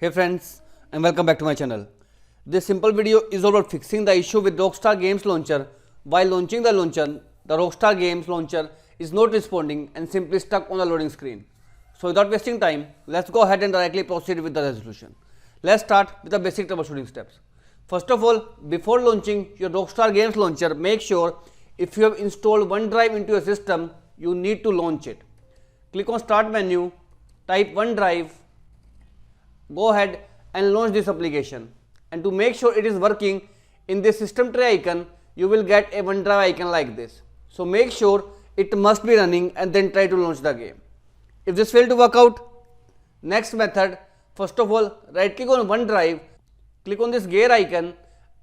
Hey friends, and welcome back to my channel. This simple video is all about fixing the issue with Rockstar Games Launcher. While launching the launcher, the Rockstar Games Launcher is not responding and simply stuck on the loading screen. So without wasting time, let's go ahead and directly proceed with the resolution. Let's start with the basic troubleshooting steps. First of all, before launching your Rockstar Games Launcher, make sure if you have installed OneDrive into your system, you need to launch it. Click on Start menu, type OneDrive. Go ahead and launch this application, and to make sure it is working, in this system tray icon you will get a OneDrive icon like this. So make sure it must be running and then try to launch the game. If this failed to work out, next method, first of all, right click on OneDrive, click on this gear icon,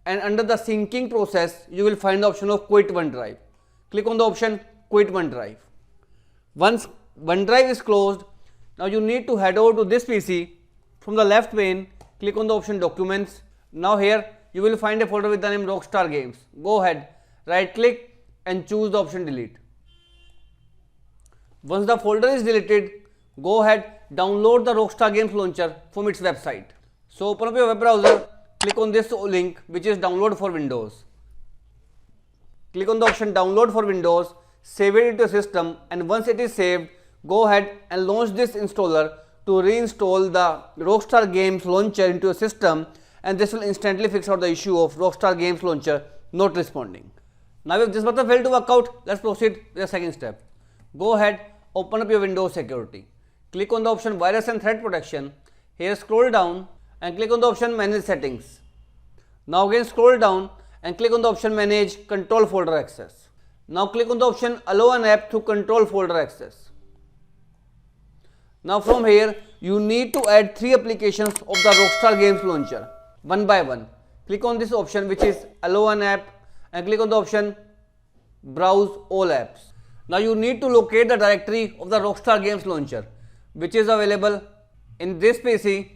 and under the syncing process you will find the option of quit OneDrive. Click on the option quit OneDrive. Once OneDrive is closed, now you need to head over to this PC. From the left pane, click on the option Documents. Now here you will find a folder with the name Rockstar Games. Go ahead, right click and choose the option Delete. Once the folder is deleted, go ahead, download the Rockstar Games Launcher from its website. So open up your web browser, click on this link which is Download for Windows. Click on the option Download for Windows, save it into your system, and once it is saved, go ahead and launch this installer to reinstall the Rockstar Games Launcher into your system, and this will instantly fix out the issue of Rockstar Games Launcher not responding. Now if this method failed to work out, let's proceed with the second step. Go ahead, open up your Windows Security. Click on the option Virus and Threat Protection. Here scroll down and click on the option Manage Settings. Now again scroll down and click on the option Manage Control Folder Access. Now click on the option Allow an app to control folder access. Now from here, you need to add 3 applications of the Rockstar Games Launcher, one by one. Click on this option which is Allow an app and click on the option Browse all apps. Now you need to locate the directory of the Rockstar Games Launcher, which is available in this PC,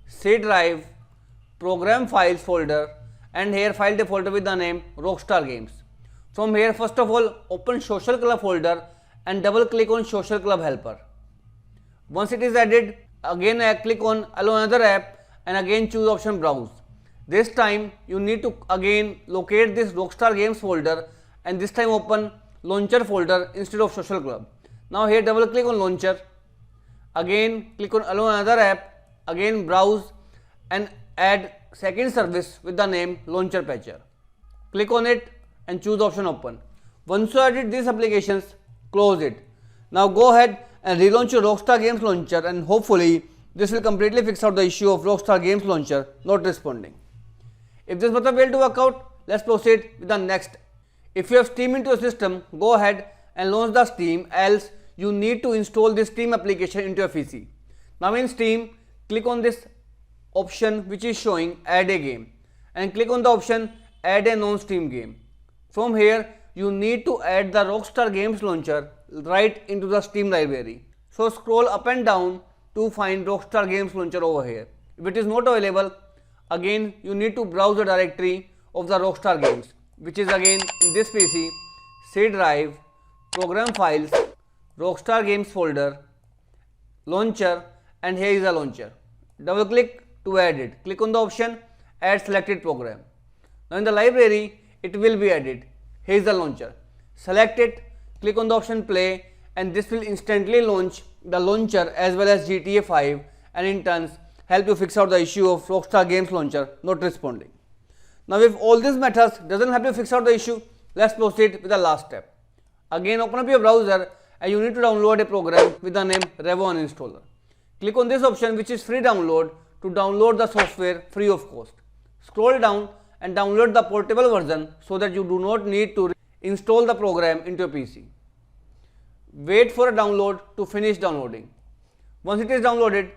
C drive, Program Files folder, and here find a folder with the name Rockstar Games. From here, first of all, open Social Club folder and double click on Social Club Helper. Once it is added, again click on Allow another app and again choose option Browse. This time you need to again locate this Rockstar Games folder and this time open Launcher folder instead of Social Club. Now here double click on Launcher, again click on Allow another app, again Browse and add second service with the name Launcher Patcher. Click on it and choose option Open. Once you added these applications, close it. Now go ahead and relaunch your Rockstar Games Launcher, and hopefully this will completely fix out the issue of Rockstar Games Launcher not responding. If this method failed to work out, let's proceed with the next. If you have Steam into your system, go ahead and launch the Steam, else you need to install this Steam application into your PC. Now in Steam, click on this option which is showing Add a Game and click on the option Add a non-Steam game. From here, you need to add the Rockstar Games Launcher right into the Steam library. So scroll up and down to find Rockstar Games Launcher over here. If it is not available, again you need to browse the directory of the Rockstar Games, which is again in this PC, C drive, Program Files, Rockstar Games folder, Launcher, and here is the launcher. Double click to add it. Click on the option Add Selected Program. Now in the library, it will be added. Here is the launcher. Select it, click on the option Play, and this will instantly launch the launcher as well as GTA 5 and in turns help you fix out the issue of Rockstar Games Launcher not responding. Now if all these methods doesn't help you fix out the issue, let's proceed with the last step. Again open up your browser and you need to download a program with the name revo uninstaller. Click on this option which is free download to download the software free of cost. Scroll down and download the portable version so that you do not need to install the program into your PC. Wait for a download to finish downloading. Once it is downloaded,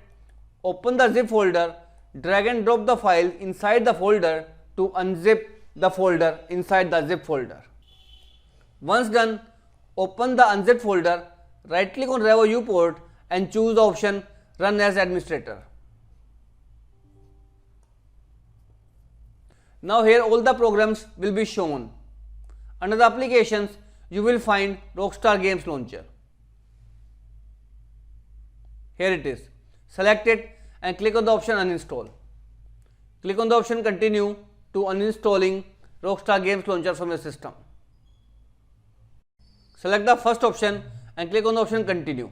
open the zip folder, drag and drop the file inside the folder to unzip the folder inside the zip folder. Once done, open the unzipped folder, right click on Revo U port and choose the option Run as Administrator. Now here all the programs will be shown. Under the applications, you will find Rockstar Games Launcher. Here it is. Select it and click on the option uninstall. Click on the option continue to uninstalling Rockstar Games Launcher from your system. Select the first option and click on the option continue.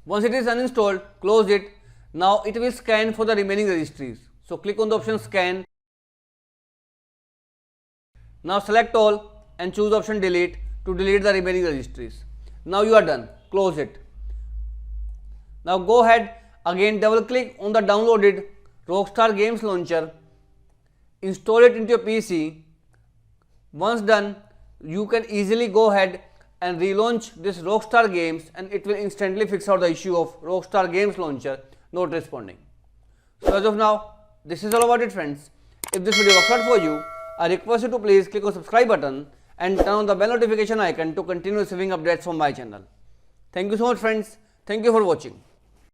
Once it is uninstalled, close it. Now it will scan for the remaining registries. So click on the option scan. Now select all and choose option delete to delete the remaining registries. Now you are done. Close it. Now go ahead, again double click on the downloaded Rockstar Games Launcher. Install it into your PC. Once done, you can easily go ahead and relaunch this Rockstar games, and it will instantly fix out the issue of Rockstar Games Launcher not responding. So as of now, this is all about it, friends. If this video works out for you, I request you to please click on subscribe button and turn on the bell notification icon to continue receiving updates from my channel. Thank you so much, friends. Thank you for watching.